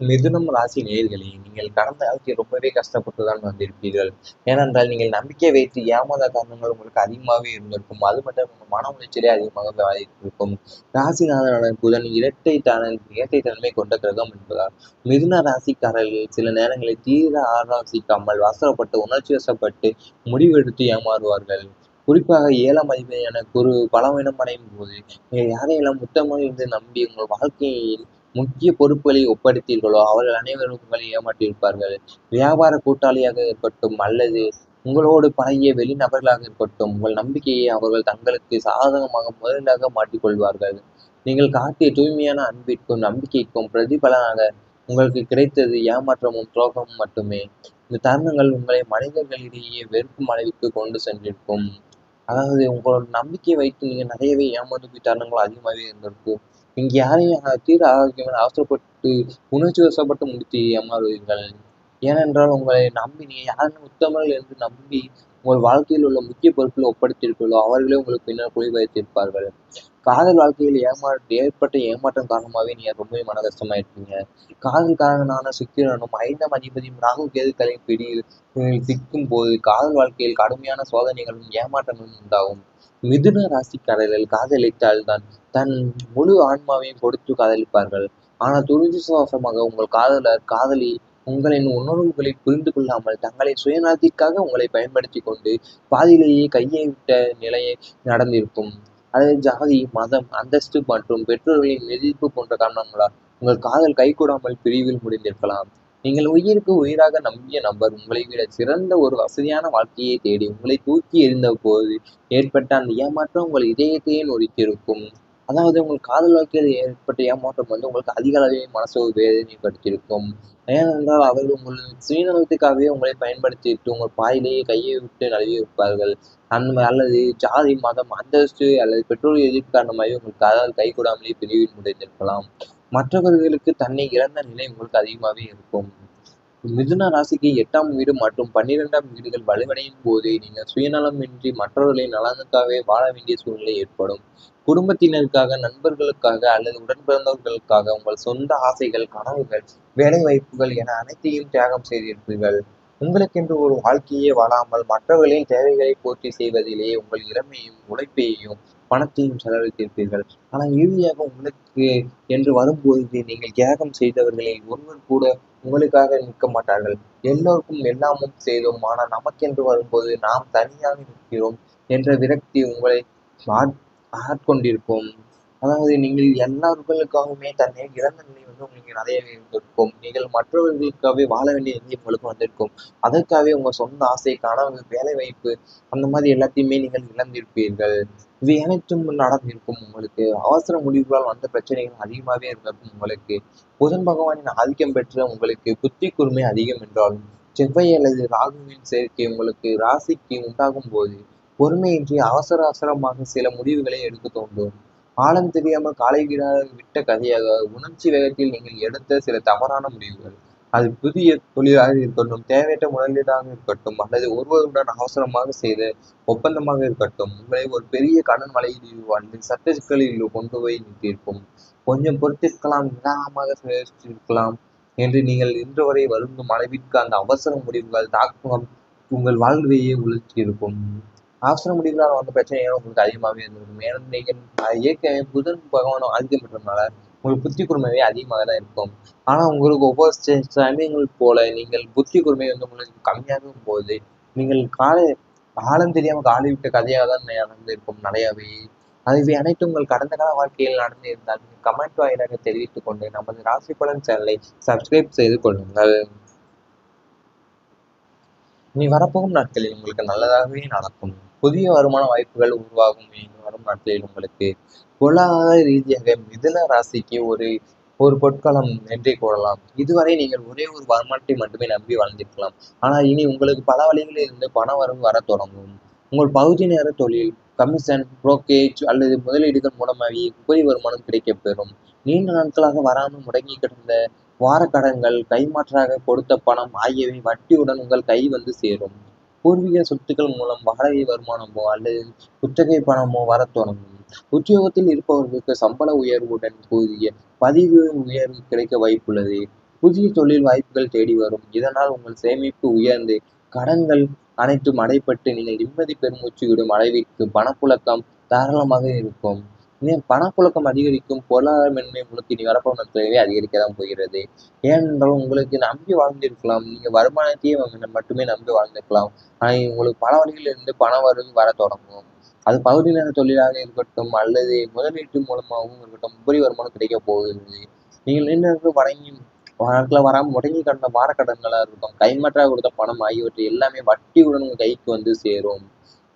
மிதுனம் ராசி நேயர்களே, நீங்கள் கடந்த காலத்தில் ரொம்பவே கஷ்டப்பட்டு தான் வந்திருப்பீர்கள். ஏனென்றால், நீங்கள் நம்பிக்கை வைத்து ஏமாந்த தருணங்கள் உங்களுக்கு அதிகமாகவே இருந்திருக்கும். அது மட்டும் உங்க மன உளைச்சலே அதிகமாக பாதித்திருக்கும். ராசிநாதனான புதன் இரட்டை தன்மை கொண்ட கிரகம் என்பதால், மிதுன ராசிக்காரர்கள் சில நேரங்களில் தீர ஆலோசிக்காமல் அவசரப்பட்டு, உணர்ச்சி வசப்பட்டு முடிவெடுத்து ஏமாறுவார்கள். குறிப்பாக 7ஆம் அதிபதியான குரு பலவீனமடையும் போது, நீங்கள் யாரையெல்லாம் உத்தமர் என்று நம்பி உங்கள் வாழ்க்கையில் முக்கிய பொறுப்புகளை ஒப்படைத்தீர்களோ அவர்கள் அனைவரும் உங்களை ஏமாற்றியிருப்பார்கள். வியாபார கூட்டாளியாக இருக்கட்டும் அல்லது உங்களோடு பழகிய வெளிநபர்களாக இருக்கட்டும், உங்கள் நம்பிக்கையை அவர்கள் தங்களுக்கு சாதகமாக முதலாக மாற்றிக்கொள்வார்கள். நீங்கள் காட்டிய தூய்மையான அன்பிற்கும் நம்பிக்கைக்கும் பிரதிபலனாக உங்களுக்கு கிடைத்தது ஏமாற்றமும் துரோகமும் மட்டுமே. இந்த தருணங்கள் உங்களை மனிதர்களிடையே வெறுக்கும் அளவிற்கு கொண்டு சென்றிருக்கும். அதாவது உங்களோட நம்பிக்கையை வைத்து நீங்க நிறையவே ஏமாந்து போய் தருணங்கள் அதிகமாகவே இருந்திருக்கும். நீங்க யாரையும் தீர ஆரோக்கியமான அவசரப்பட்டு உணர்ச்சி வசப்பட்டு முடித்து ஏமாறுவீர்கள். ஏனென்றால் உங்களை நம்பி நீங்க யாரும் உத்தமர்கள் என்று நம்பி உங்கள் வாழ்க்கையில் உள்ள முக்கிய பொறுப்பில் ஒப்படைத்தீர்களோ அவர்களே உங்களுக்கு பின்னர் குழி வைத்திருப்பார்கள். காதல் வாழ்க்கையில் ஏற்பட்ட ஏமாற்றம் காரணமாகவே நீங்க ரொம்பவே மன கஷ்டமாயிருப்பீங்க. காதல்காரனான சுக்கிரனும் 5ஆம் அதிபதியும் ராகு கேதுக்களின் பிடியில் சிக்கும் போது காதல் வாழ்க்கையில் கடுமையான சோதனைகளும் ஏமாற்றங்களும் உண்டாகும். மிதுன ராசிக்காரர்கள் காதலித்தால் தான் தன் முழு ஆன்மாவையும் கொடுத்து காதலிப்பார்கள். ஆனால் துரதிர்ஷ்டவசமாக உங்கள் காதலி உங்களின் உணர்வுகளை புரிந்து கொள்ளாமல் தங்களை சுயநலத்திற்காக உங்களை பயன்படுத்தி கொண்டு பாதியிலேயே கையை விட்ட நிலையை நடந்திருக்கும். அதாவது ஜாதி, மதம், அந்தஸ்து மற்றும் பெற்றோர்களின் எதிர்ப்பு போன்ற காரணங்களால் உங்கள் காதல் கைகூடாமல் பிரிவில் முடிந்திருக்கலாம். நீங்கள் உயிருக்கு உயிராக நம்பிய நபர் உங்களை விட சிறந்த ஒரு வசதியான வாழ்க்கையை தேடி உங்களை தூக்கி எறிந்த போது ஏற்பட்ட அந்த ஏமாற்றம் உங்கள் இதயத்தையே நொறுக்கியிருக்கும். அதாவது உங்கள் காதல் வாழ்க்கையில் ஏற்பட்ட ஏமாற்றம் உங்களுக்கு அதிக அளவில் மனசு வேதனைப்படுத்தியிருக்கும். ஏனென்றால் அவர்கள் உங்கள் சுயநலத்துக்காகவே உங்களை பயன்படுத்திவிட்டு உங்கள் பாயிலேயே கையை விட்டு நழுவி இருப்பார்கள். அல்லது ஜாதி, மதம், அந்தஸ்து அல்லது பெற்றோர் எதிர்ப்பு காரணமாகவே உங்கள் காதல் கைகூடாமலே பிரிவில் முடிந்திருக்கலாம். மற்றவர்களுக்கு தன்னை இழந்த நிலை உங்களுக்கு அதிகமாகவே இருக்கும். மிதுன ராசிக்கு 8ஆம் வீடு மற்றும் 12ஆம் வீடுகள் வலுவடையும் போது நீங்கள் சுயநலமின்றி மற்றவர்களின் நலனுக்காகவே வாழ வேண்டிய சூழ்நிலை ஏற்படும். குடும்பத்தினருக்காக, நண்பர்களுக்காக அல்லது உடன்பிறந்தவர்களுக்காக உங்கள் சொந்த ஆசைகள், கனவுகள், வேலை வாய்ப்புகள் என அனைத்தையும் தியாகம் செய்திருப்பீர்கள். உங்களுக்கென்று ஒரு வாழ்க்கையே வாழாமல் மற்றவர்களின் தேவைகளை பூர்த்தி செய்வதிலேயே உங்கள் இளமையையும் உழைப்பையும் பணத்தையும் செலவழித்திருப்பீர்கள். ஆனால் இறுதியாக உங்களுக்கு என்று வரும்போது நீங்கள் தியாகம் செய்தவர்களில் ஒருவர் கூட உங்களுக்காக நிற்க மாட்டார்கள். எல்லோருக்கும் எல்லாமும் செய்தோம், ஆனால் நமக்கென்று வரும்போது நாம் தனியாக நிற்கிறோம் என்ற விரக்தி உங்களை ஆட்கொண்டிருக்கும். அதாவது நீங்கள் எல்லார்களுக்காகவுமே தன்னை இழந்த நிலை உங்களுக்கு நிறையவே இருந்திருக்கும். நீங்கள் மற்றவர்களுக்காகவே வாழ வேண்டிய நிலை உங்களுக்கு வந்திருக்கும். அதற்காகவே உங்க சொந்த ஆசை, கனவு, வேலை வாய்ப்பு அந்த மாதிரி எல்லாத்தையுமே நீங்கள் இழந்திருப்பீர்கள். இவை அனைத்தும் நடந்திருக்கும் உங்களுக்கு. அவசர முடிவுகளால் வந்த பிரச்சனைகள் அதிகமாகவே இருந்திருக்கும் உங்களுக்கு. புதன் பகவானின் ஆதிக்கம் பெற்ற உங்களுக்கு புத்தி கூர்மை அதிகம் என்றாலும் செவ்வாய் அல்லது ராகுவின் சேர்க்கை உங்களுக்கு ராசிக்கு உண்டாகும் போது பொறுமையின்றி அவசரமாக சில முடிவுகளை எடுக்க தோன்றும். ஆழம் தெரியாமல் காலை விட்ட கதையாக உணர்ச்சி வேகத்தில் நீங்கள் எடுத்த சில தவறான முடிவுகள். அது புதிய தொழிலாக இருக்கட்டும், தேவையற்ற முதலீடாக இருக்கட்டும், அல்லது ஒருவருடன் அவசரமாக செய்த ஒப்பந்தமாக இருக்கட்டும், உங்களை ஒரு பெரிய கடன் வலையிலோ அல்லது சட்ட சிக்கலிலோ கொண்டு போய் நிறுத்தியிருக்கும். கொஞ்சம் பொறுத்திருக்கலாம், நிதானமாக சிருஷ்டிக்கலாம் என்று நீங்கள் இன்று வரை வருந்தும் அளவிற்கு அந்த அவசர முடிவுகள் தாக்கம் உங்கள் வாழ்வையே உழுத்தியிருக்கும். அவசர முடிவுகளால் வந்த பிரச்சனைகள் உங்களுக்கு அதிகமாகவே இருந்திருக்கும். ஏன்னா நீங்கள் ஏற்கனவே புதன் பகவானும் ஆதிக்கம் பெற்றதுனால உங்களுக்கு புத்தி கூர்மையே அதிகமாக தான் இருக்கும். ஆனால் உங்களுக்கு ஒவ்வொரு சமயங்கள் போல நீங்கள் புத்தி கூர்மை உங்களுக்கு கம்மியாகும் போது நீங்கள் ஆழம் தெரியாமல் காலை விட்ட கதையாக தான் நடந்திருக்கும் நிறையவே. அதுவே அனைத்தும் உங்கள் கடந்த கால வாழ்க்கையில் நடந்து இருந்தால் கமெண்ட் வாயிலாக தெரிவித்துக் கொண்டு நமது ராசி பலன் சேனலை சப்ஸ்கிரைப் செய்து கொள்ளுங்கள். இனி வரப்போகும் நாட்களில் உங்களுக்கு நல்லதாகவே நடக்கும். புதிய வருமான வாய்ப்புகள் உருவாகும் வரும் நாட்களில் உங்களுக்கு. பொருளாதார ரீதியாக மிதுன ராசிக்கு ஒரு ஒரு பொற்காலம் என்றே கூறலாம். இதுவரை நீங்கள் ஒரே ஒரு வருமானத்தை மட்டுமே நம்பி வாழ்ந்திருக்கலாம். ஆனால் இனி உங்களுக்கு பல வழிகளில் இருந்து பண வரவு வர தொடங்கும். உங்கள் பகுதி நேர தொழில், கமிஷன், புரோக்கேஜ் அல்லது முதலீடுகள் மூலமாகவே உபரி வருமானம் கிடைக்கப்பெறும். நீண்ட நாட்களாக வராமல் முடங்கி கிடந்த வாரக்கடன்கள், கைமாற்றாக கொடுத்த பணம் ஆகியவை வட்டியுடன் உங்கள் கை வந்து சேரும். பூர்வீக சொத்துக்கள் மூலம் வாடகை வருமானமோ அல்லது குத்தகை பணமோ வரத் தொடங்கும். உத்தியோகத்தில் இருப்பவர்களுக்கு சம்பள உயர்வுடன் கூடிய பதிவு உயர்வு கிடைக்க வாய்ப்புள்ளது. புதிய தொழில் வாய்ப்புகள் தேடி வரும். இதனால் உங்கள் சேமிப்பு உயர்ந்து கடன்கள் அனைத்தும் அடைபட்டு நீங்கள் நிம்மதி பெருமூச்சு விடும் அளவிற்கு பணப்புழக்கம் தாராளமாக இருக்கும். பணப்புழக்கம் அதிகரிக்கும், பொருளாதார மென்மை உங்களுக்கு இனி வரப்போகும் நாட்களிலே அதிகரிக்க தான் போகிறது. ஏனென்றால் உங்களுக்கு நம்பி வாழ்ந்திருக்கலாம். நீங்க வருமானத்தையே மட்டுமே நம்பி வாழ்ந்திருக்கலாம். ஆனா உங்களுக்கு பல வழிகளிலிருந்து பண வரவு வரத் தொடங்கும். அது பகுதி நேர தொழிலாக இருக்கட்டும் அல்லது முதலீட்டு மூலமாகவும் இருக்கட்டும், உபரி வருமானம் கிடைக்கப் போகிறது. நீங்கள் நீண்ட நாட்கள் நாட்களா வராம முடங்கி கிடந்த வாரக்கடன்களா இருக்கட்டும், கைமாற்றா கொடுத்த பணம் ஆகியவற்றை எல்லாமே வட்டியுடன் உங்க கைக்கு வந்து சேரும்.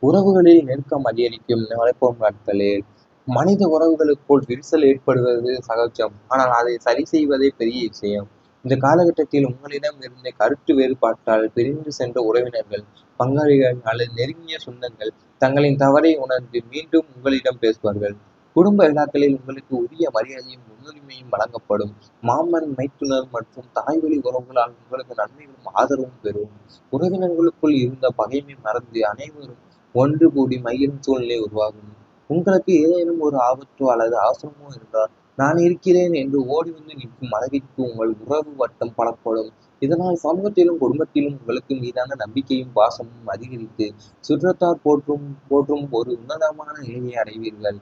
உறவுகளில் நெருக்கம் அதிகரிக்கும் வரப்போகும் நாட்களில். மனித உறவுகளுக்குள் விரிசல் ஏற்படுவது சகஜம். ஆனால் அதை சரி செய்வதே பெரிய விஷயம். இந்த காலகட்டத்தில் உங்களிடம் இருந்த கருத்து வேறுபாட்டால் பிரிந்து சென்ற உறவினர்கள், பங்காளிகள் அல்லது நெருங்கிய சொந்தங்கள் தங்களின் தவறை உணர்ந்து மீண்டும் உங்களிடம் பேசுவார்கள். குடும்ப விழாக்களில் உங்களுக்கு உரிய மரியாதையும் முன்னுரிமையும் வழங்கப்படும். மாமன், மைத்துனர் மற்றும் தாய்வழி உறவுகளால் உங்களுக்கு நன்மைகளும் ஆதரவும் பெறும். உறவினர்களுக்குள் இருந்த பகைமை மறந்து அனைவரும் ஒன்று கூடி மகிழும் சூழ்நிலை உருவாகும். உங்களுக்கு ஏதேனும் ஒரு ஆபத்தோ அல்லது அவசரமோ இருந்தால் நான் இருக்கிறேன் என்று ஓடி வந்து நிற்கும் அளவிற்கு உங்கள் உறவு வட்டம் பலப்படும். இதனால் சமூகத்திலும் குடும்பத்திலும் உங்களுக்கு மீதான நம்பிக்கையும் பாசமும் அதிகரித்து சுற்றத்தார் போற்றும் போற்றும் ஒரு உன்னதமான நிலையை அடைவீர்கள்.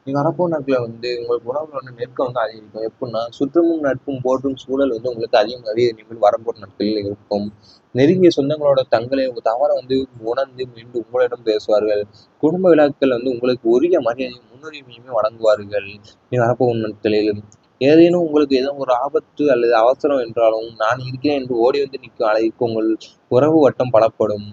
நீங்க வரப்போற நாட்கள்ல உங்களுக்கு உறவுகளோட நெருக்கம் அதிகரிக்கும். எப்படின்னா, சுற்றமும் நட்பும் போற்றும் சூழல் உங்களுக்கு அதிகமாகவே இனிமேல் வரப்போற நாட்களில் இருக்கும். நெருங்கிய சொந்தங்களோட தங்களை தவற உணர்ந்து மீண்டும் உங்களிடம் பேசுவார்கள். குடும்ப விழாக்கள் உங்களுக்கு உரிய மரியாதையும் முன்னுரிமையுமே வழங்குவார்கள். நீ வரப்போகும் நாட்களில். ஏதேனும் உங்களுக்கு ஏதோ ஒரு ஆபத்து அல்லது அவசரம் என்றாலும், நான் இருக்கிறேன் என்று ஓடி வந்து நிற்கும் அளவிற்கு உங்கள் உறவு வட்டம் பலப்படும்.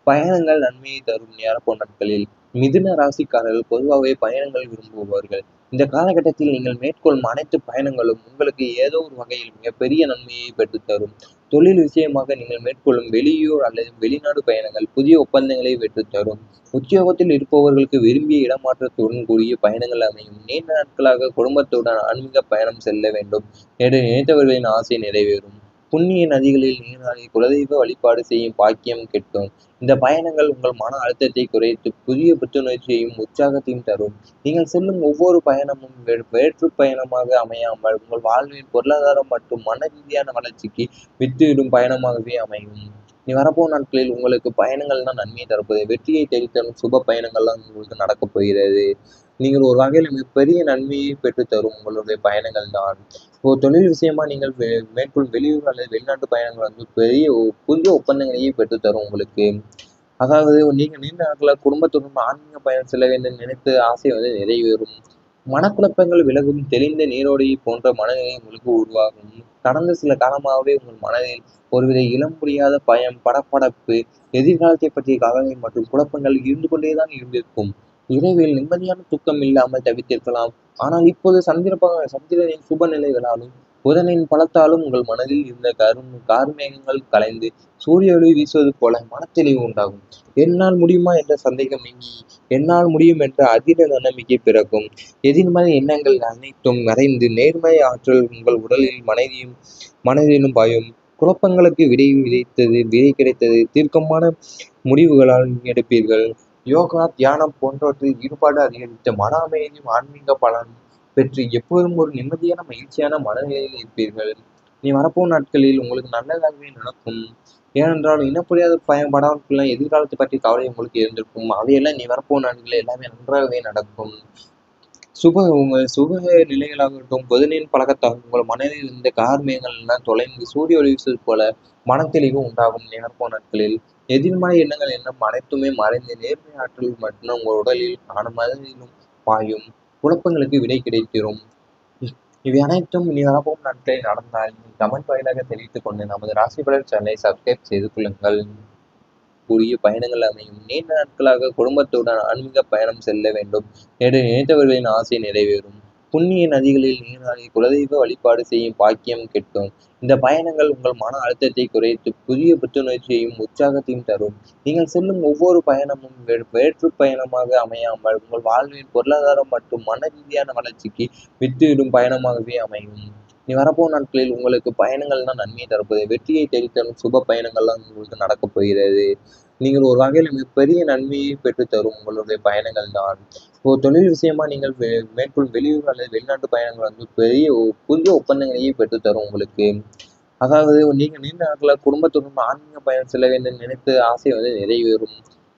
பயணங்கள் நன்மையை தரும் வரப்போகும் நாட்களில். மிதுன ராசிக்காரர்கள் பொதுவாகவே பயணங்கள் விரும்புபவர்கள். இந்த காலகட்டத்தில் நீங்கள் மேற்கொள்ளும் அனைத்து பயணங்களும் உங்களுக்கு ஏதோ ஒரு வகையில் மிகப்பெரிய நன்மையை பெற்றுத்தரும். தொழில் விஷயமாக நீங்கள் மேற்கொள்ளும் வெளியூர் அல்லது வெளிநாடு பயணங்கள் புதிய ஒப்பந்தங்களை பெற்றுத்தரும். உத்தியோகத்தில் இருப்பவர்களுக்கு விரும்பிய இடமாற்றத்துடன் கூடிய பயணங்கள் அமையும். நீண்ட நாட்களாக குடும்பத்துடன் ஆன்மீக பயணம் செல்ல வேண்டும் என்று நினைத்தவர்களின் ஆசை நிறைவேறும். புண்ணிய நதிகளில் நீராடி குலதெய்வ வழிபாடு செய்யும் பாக்கியம் கிட்டும். இந்த பயணங்கள் உங்கள் மன அழுத்தத்தை குறைத்து புதிய புத்துணர்ச்சியையும் உற்சாகத்தையும் தரும். நீங்கள் செல்லும் ஒவ்வொரு பயணமும் வேற்று பயணமாக அமையாமல் உங்கள் வாழ்வில் பொருளாதாரம் மற்றும் மன ரீதியான வளர்ச்சிக்கு வித்துவிடும் பயணமாகவே அமையும். நீ வரப்போ நாட்களில் உங்களுக்கு பயணங்கள் தான் நன்மையை தரப்போகுது. வெற்றியை தேடித்தரும் சுப பயணங்கள்லாம் உங்களுக்கு நடக்கப் போகிறது. நீங்கள் ஒரு வகையில் மிகப்பெரிய நன்மையை பெற்றுத்தரும் உங்களுடைய பயணங்கள் தான். இப்போ தொழில் விஷயமா நீங்கள் மேற்கொள்ளும் வெளியூர் அல்லது வெளிநாட்டு பயணங்கள் பெரிய புதிய ஒப்பந்தங்களையே பெற்றுத்தரும் உங்களுக்கு. அதாவது நீங்க நீண்ட நாட்களா குடும்பத்துடன் ஆன்மீக பயணம் செல்ல வேண்டும் நினைத்த ஆசை நிறைவேறும். மனக்குழப்பங்கள் விலகும், தெளிந்த நீரோடையை போன்ற மனநிலை உங்களுக்கு உருவாகும். கடந்த சில காலமாகவே உங்கள் மனதில் ஒருவித இனம் புரியாத பயம், படபடப்பு, எதிர்காலத்தை பற்றிய கவலை மற்றும் குழப்பங்கள் இருந்து கொண்டேதான் இருந்திருக்கும். இரவில் நிம்மதியான தூக்கம் இல்லாமல் தவித்திருக்கலாம். ஆனால் இப்போது சந்திரனின் சுப நிலைகளாலும் புதனின் பலத்தாலும் உங்கள் மனதில் இருந்த கார்மேகங்கள் கலைந்து சூரிய ஒளி வீசுவது போல மனத்தெளிவு உண்டாகும். என்னால் முடியுமா என்ற சந்தேகம் நீங்கி என்னால் முடியும் என்ற அதிர நம்பிக்கை பிறக்கும். எதிர்மறை எண்ணங்கள் அனைத்தும் மறைந்து நேர்மறை ஆற்றல் உங்கள் உடலில் மனதிலும் பாயும். குழப்பங்களுக்கு விடை கிடைத்தது. தீர்க்கமான முடிவுகளால் எடுப்பீர்கள். யோகா, தியானம் போன்றவற்றில் ஈடுபாடு அதிகரித்த மன அமைதியும் ஆன்மீக பலன் பெற்று எப்போதும் ஒரு நிம்மதியான மகிழ்ச்சியான மனநிலையில் இருப்பீர்கள். நீ வரப்போகும் நாட்களில் உங்களுக்கு நல்லதாகவே நடக்கும். ஏனென்றால் இனப்புரியாத பயன்படாமல் எதிர்காலத்தை பற்றி கவலை உங்களுக்கு இருந்திருக்கும். அவையெல்லாம் நீ வரப்போகும் நாட்களில் எல்லாமே நன்றாகவே நடக்கும். சுக நிலைகளாகட்டும் புதனின் பழக்கத்தாகும் உங்கள் மனதில் இருந்த கார்மேகங்கள் எல்லாம் தொலைந்து சூரிய ஒளி வீசுவது போல மனத்தெளிவு உண்டாகும். வரப்போகும் நாட்களில் எதிர்மறை எண்ணம் அனைத்துமே மறைந்து நேர்மை ஆற்றல் மட்டும் உங்கள் உடலில் மனதிலும் பாயும். குழப்பங்களுக்கு விடை கிடைத்திரும். இவை அனைத்தும் இனி வரப்போகும் நாட்களில் நடந்தால் கமெண்ட் வாயிலாக தெரிவித்துக் கொண்டு நமது ராசி பலன் சேனலை சப்ஸ்கிரைப் செய்து கொள்ளுங்கள். கூடிய பயணங்கள் அமையும். நீண்ட நாட்களாக குடும்பத்துடன் ஆன்மீக பயணம் செல்ல வேண்டும் என்று நினைத்தவர்களின் ஆசை நிறைவேறும். புண்ணிய நதிகளில் நீராடி குலதெய்வ வழிபாடு செய்யும் பாக்கியம் கிட்டும். இந்த பயணங்கள் உங்கள் மன அழுத்தத்தை குறைத்து புதிய புத்துணர்ச்சியையும் உற்சாகத்தையும் தரும். நீங்கள் செல்லும் ஒவ்வொரு பயணமும் வேற்று பயணமாக அமையாமல் உங்கள் வாழ்வில் பொருளாதாரம் மற்றும் மன ரீதியான வளர்ச்சிக்கு வித்துவிடும் பயணமாகவே அமையும். நீ வரப்போ நாட்களில் உங்களுக்கு பயணங்கள் தான் நன்மையை தரப்போகுது. வெற்றியை தேடித்தரும் சுப பயணங்கள்லாம் உங்களுக்கு நடக்கப் போகிறது. நீங்கள் ஒரு வகையில் மிகப்பெரிய நன்மையை பெற்றுத்தரும் உங்களுடைய பயணங்கள் தான். இப்போ தொழில் விஷயமா நீங்கள் மேற்கொள்ளும் வெளியூர் அல்லது வெளிநாட்டு பயணங்கள் பெரிய புதிய ஒப்பந்தங்களையே பெற்றுத்தரும் உங்களுக்கு. அதாவது நீங்க நீண்ட நாட்களா குடும்பத்துடன் ஆன்மீக பயணம் செல்ல வேண்டும் நினைத்த ஆசை நிறைவேறும்.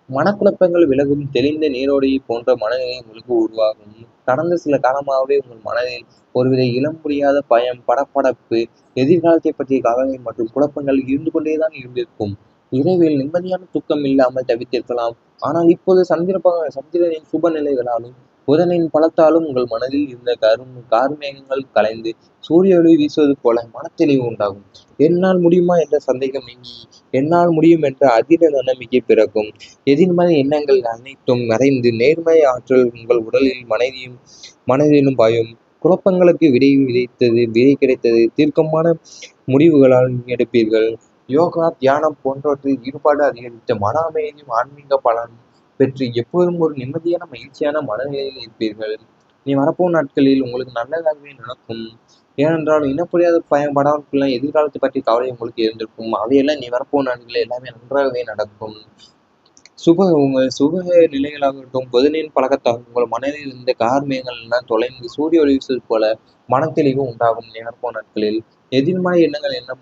மனக்குழப்பங்கள் விலகும், தெளிந்த நீரோடை போன்ற மனநிலை உங்களுக்கு உருவாகும். கடந்த சில காலமாகவே உங்கள் மனதில் ஒருவித இனம் புரியாத பயம், படபடப்பு, எதிர்காலத்தைப் பற்றிய கவலை மற்றும் குழப்பங்கள் இருந்து கொண்டே தான் இருந்திருக்கும். இரவில் நிம்மதியான தூக்கம் இல்லாமல் தவித்திருக்கலாம். ஆனால் இப்போது சந்திரனின் சுப நிலைகளாலும் புதனின் பலத்தாலும் உங்கள் மனதில் இருந்த கார்மேகங்கள் கலைந்து சூரிய ஒளி வீசுவது போல மனத்தெளிவு உண்டாகும். என்னால் முடியுமா என்ற சந்தேகம் நீங்கி என்னால் முடியும் என்ற அதீத நம்பிக்கை பிறக்கும். எதிர்மறை எண்ணங்கள் அனைத்தும் மறைந்து நேர்மறை ஆற்றல் உங்கள் உடலில் மனதிலும் பாயும். குழப்பங்களுக்கு விடை கிடைத்தது. தீர்க்கமான முடிவுகளால் எடுப்பீர்கள். யோகா, தியானம் போன்றவற்றில் ஈடுபாடு அதிகரித்த மன அமைதியும் ஆன்மீக பலன் பெற்று எப்போதும் ஒரு நிம்மதியான மகிழ்ச்சியான மனநிலையில் இருப்பீர்கள். நீ வரப்போகும் நாட்களில் உங்களுக்கு நல்லதாகவே நடக்கும். ஏனென்றால் இனப்புரியாத பயன்படாமல் எதிர்காலத்தை பற்றி கவலை உங்களுக்கு இருந்திருக்கும். அவையெல்லாம் நீ வரப்போகும் நாட்களில் எல்லாமே நன்றாகவே நடக்கும். உங்கள் சுக நிலைகளாகட்டும், புதனின் பழக்கத்தால் உங்கள் மனதில் இருந்த கார்மேகங்கள் எல்லாம் தொலைந்து சூரிய ஒளி வீசுவது போல மனத்தெளிவு உண்டாகும். நீ வரப்போகும் நாட்களில் எதிர்மறை எண்ணங்கள் என்ன